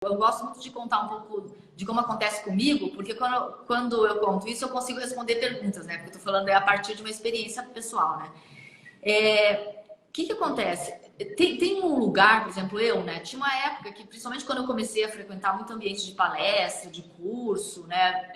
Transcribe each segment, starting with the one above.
Eu gosto muito de contar um pouco de como acontece comigo, porque quando eu conto isso, eu consigo responder perguntas, né? Porque eu tô falando a partir de uma experiência pessoal, né? O que acontece? Tem um lugar, por exemplo, né? Tinha uma época que, principalmente quando eu comecei a frequentar muito ambiente de palestra, de curso, né?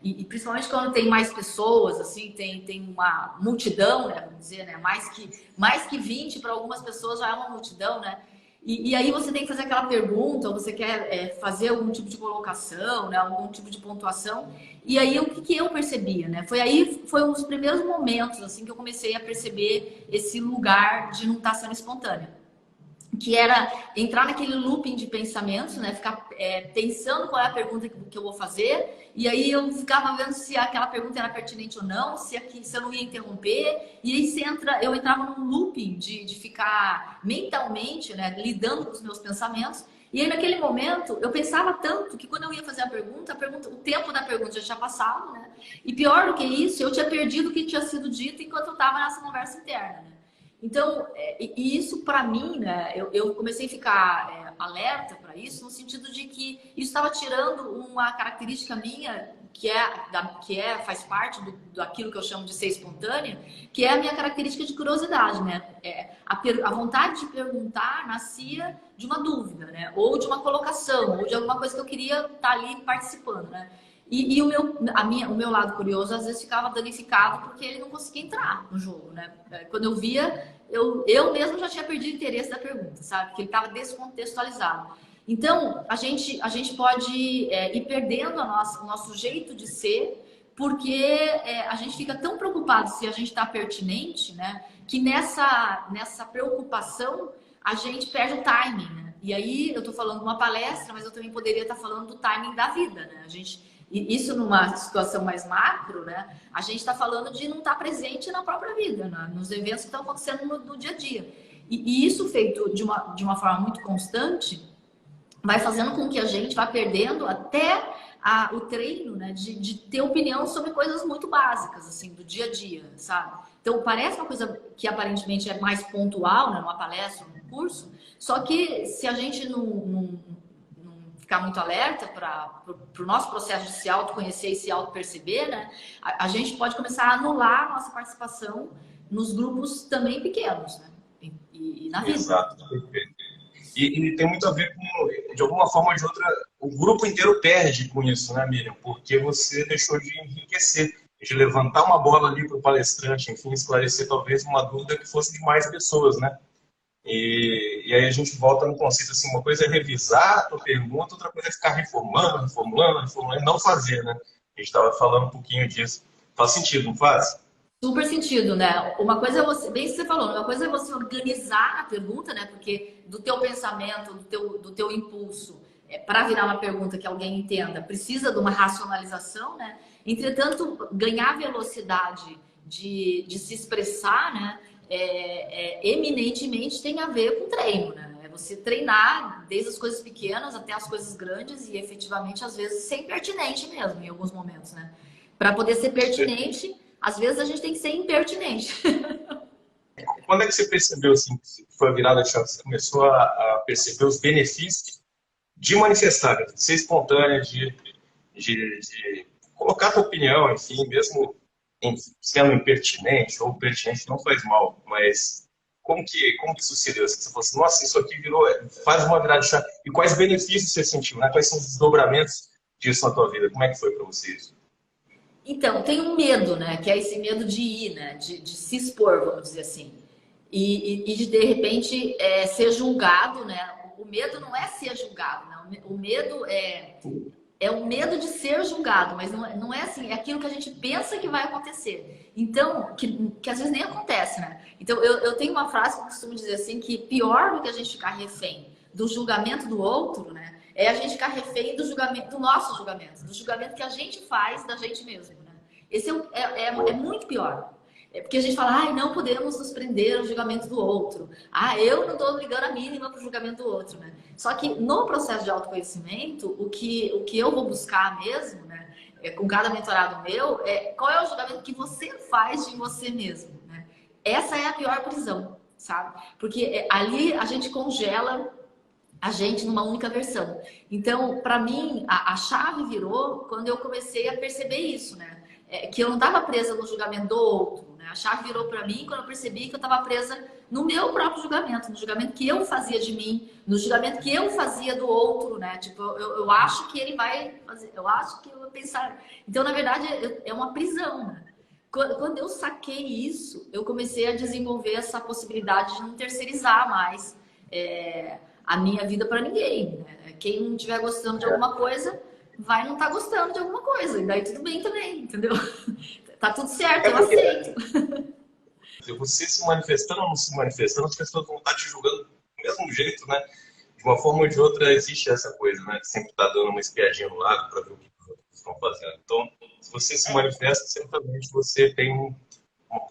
E principalmente quando tem mais pessoas, assim, tem uma multidão, né? Vamos dizer, né? Mais que 20 para algumas pessoas já é uma multidão, né? E aí você tem que fazer aquela pergunta, ou você quer fazer algum tipo de colocação, né? Algum tipo de pontuação. E aí o que eu percebia, né? Foi um dos primeiros momentos assim que eu comecei a perceber esse lugar de não estar sendo espontânea. Que era entrar naquele looping de pensamentos, né? Ficar pensando qual é a pergunta que eu vou fazer, e aí eu ficava vendo se aquela pergunta era pertinente ou não, se eu não ia interromper, e aí eu entrava num looping de ficar mentalmente, né, lidando com os meus pensamentos. E aí, naquele momento, eu pensava tanto que quando eu ia fazer a pergunta, o tempo da pergunta já tinha passado, né? E pior do que isso, eu tinha perdido o que tinha sido dito enquanto eu estava nessa conversa interna, né? Então, e isso para mim, né, eu comecei a ficar alerta para isso, no sentido de que isso estava tirando uma característica minha, faz parte daquilo que eu chamo de ser espontânea, que é a minha característica de curiosidade, né? A vontade de perguntar nascia de uma dúvida, né? Ou de uma colocação, ou de alguma coisa que eu queria estar ali participando, né? E o meu lado curioso às vezes ficava danificado porque ele não conseguia entrar no jogo, né? Quando eu via, eu mesmo já tinha perdido o interesse da pergunta, sabe? Porque ele estava descontextualizado. Então, a gente pode ir perdendo o nosso jeito de ser, porque a gente fica tão preocupado se a gente está pertinente, né? Que nessa preocupação a gente perde o timing, né? E aí eu estou falando de uma palestra, mas eu também poderia estar falando do timing da vida, né? E isso numa situação mais macro, né? A gente está falando de não estar presente na própria vida, né? Nos eventos que estão acontecendo no dia a dia. E isso feito de uma forma muito constante, vai fazendo com que a gente vá perdendo até o treino, né? De ter opinião sobre coisas muito básicas, assim, do dia a dia, sabe? Então, parece uma coisa que aparentemente é mais pontual, né? Numa palestra, num curso, só que se a gente não ficar muito alerta para o nosso processo de se autoconhecer e se autoperceber, né? A gente pode começar a anular a nossa participação nos grupos também pequenos, né? E na vida. Exato, perfeito. E tem muito a ver com, de alguma forma ou de outra, o grupo inteiro perde com isso, né, Miriam? Porque você deixou de enriquecer, de levantar uma bola ali para o palestrante, enfim, esclarecer talvez uma dúvida que fosse de mais pessoas, né? E aí a gente volta no conceito assim, uma coisa é revisar a tua pergunta, outra coisa é ficar reformulando, e não fazer, né? A gente estava falando um pouquinho disso. Faz sentido, não faz? Super sentido, né? Uma coisa é você, bem que você falou, uma coisa é você organizar a pergunta, né? Porque do teu pensamento, do teu impulso, para virar uma pergunta que alguém entenda, precisa de uma racionalização, né? Entretanto, ganhar velocidade de se expressar, né? Eminentemente tem a ver com treino, né? É você treinar desde as coisas pequenas até as coisas grandes e efetivamente, às vezes, ser pertinente mesmo, em alguns momentos, né? Para poder ser pertinente, às vezes a gente tem que ser impertinente. Quando é que você percebeu assim, que foi a virada de chave? Você começou a perceber os benefícios de manifestar, de ser espontânea, de colocar a tua opinião, enfim, mesmo sendo impertinente ou pertinente, não faz mal, mas como que sucedeu? Você falou assim, nossa, isso aqui virou, faz uma virada de chave. E quais benefícios você sentiu, né? Quais são os desdobramentos disso na tua vida? Como é que foi para você isso? Então, tem um medo, né? Que é esse medo de ir, né? De se expor, vamos dizer assim. E de repente, ser julgado, né? O medo não é ser julgado, né? O medo é o medo de ser julgado, mas não é assim, é aquilo que a gente pensa que vai acontecer. Então, que às vezes nem acontece, né? Então, eu tenho uma frase que eu costumo dizer assim, que pior do que a gente ficar refém do julgamento do outro, né? É a gente ficar refém do julgamento, do nosso julgamento, do julgamento que a gente faz da gente mesmo, né? Esse é muito pior. É porque a gente fala, ai, não podemos nos prender ao julgamento do outro. Ah, eu não estou ligando a mínima para o julgamento do outro, né? Só que no processo de autoconhecimento, o que eu vou buscar mesmo, né? Com cada mentorado meu, qual é o julgamento que você faz de você mesmo, né? Essa é a pior prisão, sabe? Porque ali a gente congela a gente numa única versão. Então, para mim, a chave virou quando eu comecei a perceber isso, né? Que eu não estava presa no julgamento do outro, né? A chave virou para mim quando eu percebi que eu estava presa no meu próprio julgamento, no julgamento que eu fazia de mim, no julgamento que eu fazia do outro, né? Tipo, eu acho que ele vai fazer, eu acho que eu vou pensar. Então, na verdade, é uma prisão, né? Quando eu saquei isso, eu comecei a desenvolver essa possibilidade de não terceirizar mais a minha vida para ninguém, né? Quem não estiver gostando de alguma coisa, vai não estar gostando de alguma coisa. E daí tudo bem também, entendeu? Tá tudo certo, eu Porque aceito. você se manifestando ou não se manifestando, as pessoas vão estar te julgando do mesmo jeito, né? De uma forma ou de outra, existe essa coisa, né? Que sempre está dando uma espiadinha no lado para ver o que os outros estão fazendo. Então, se você se manifesta, certamente você tem uma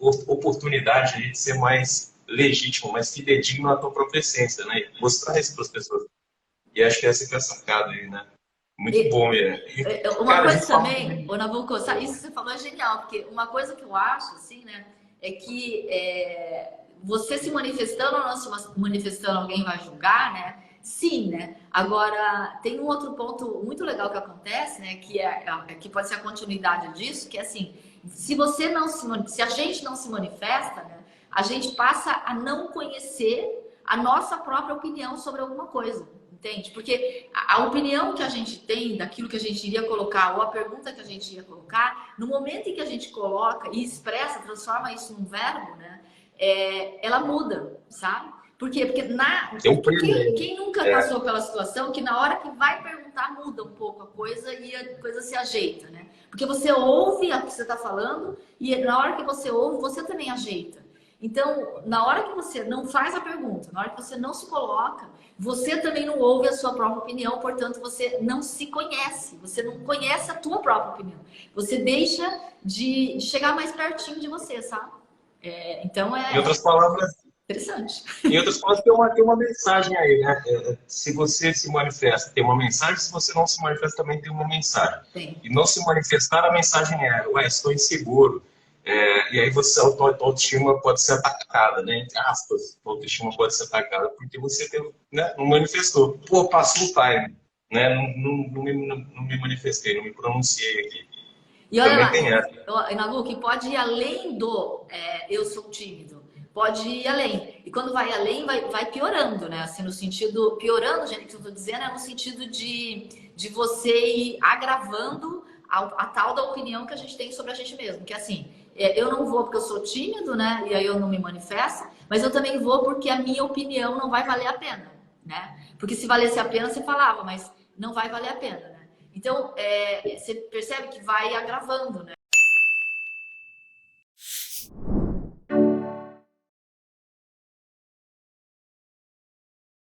oportunidade aí de ser mais legítimo, mais fidedigno à tua própria essência, né? E mostrar isso para as pessoas. E acho que essa que é a sacada aí, né? Muito bom, Uma cara, a coisa gente fala também, ô Nabucco, isso que você falou é genial, porque uma coisa que eu acho, assim, né, é que você se manifestando ou não se manifestando, alguém vai julgar, né? Sim, né? Agora, tem um outro ponto muito legal que acontece, né, que pode ser a continuidade disso, que é assim, se a gente não se manifesta, né, a gente passa a não conhecer a nossa própria opinião sobre alguma coisa. Entende? Porque a opinião que a gente tem daquilo que a gente iria colocar ou a pergunta que a gente ia colocar, no momento em que a gente coloca e expressa, transforma isso num verbo, né? Ela muda, sabe? Por quê? Porque tem um prêmio quem nunca passou pela situação que na hora que vai perguntar muda um pouco a coisa e a coisa se ajeita, né? Porque você ouve o que você está falando e na hora que você ouve, você também ajeita. Então, na hora que você não faz a pergunta, na hora que você não se coloca, você também não ouve a sua própria opinião, portanto, você não se conhece, você não conhece a tua própria opinião. Você deixa de chegar mais pertinho de você, sabe? Então, Em outras palavras, interessante. tem uma mensagem aí, né? Se você se manifesta, tem uma mensagem. Se você não se manifesta, também tem uma mensagem. Sim. E não se manifestar, a mensagem ué, estou inseguro. E aí a tua autoestima pode ser atacada, né? Entre aspas, a autoestima pode ser atacada porque você né, não manifestou. Pô, passou o time, né? Não me manifestei, não me pronunciei aqui. E olha Também lá, tem essa. Nalu, que pode ir além do eu sou tímido. Pode ir além. E quando vai além, vai piorando, né? Assim, no sentido... Piorando, gente, o que eu tô dizendo é no sentido de você ir agravando a tal da opinião que a gente tem sobre a gente mesmo. Que assim, eu não vou porque eu sou tímido, né? E aí eu não me manifesto. Mas eu também vou porque a minha opinião não vai valer a pena, né? Porque se valesse a pena, você falava. Mas não vai valer a pena, né? Então, você percebe que vai agravando, né?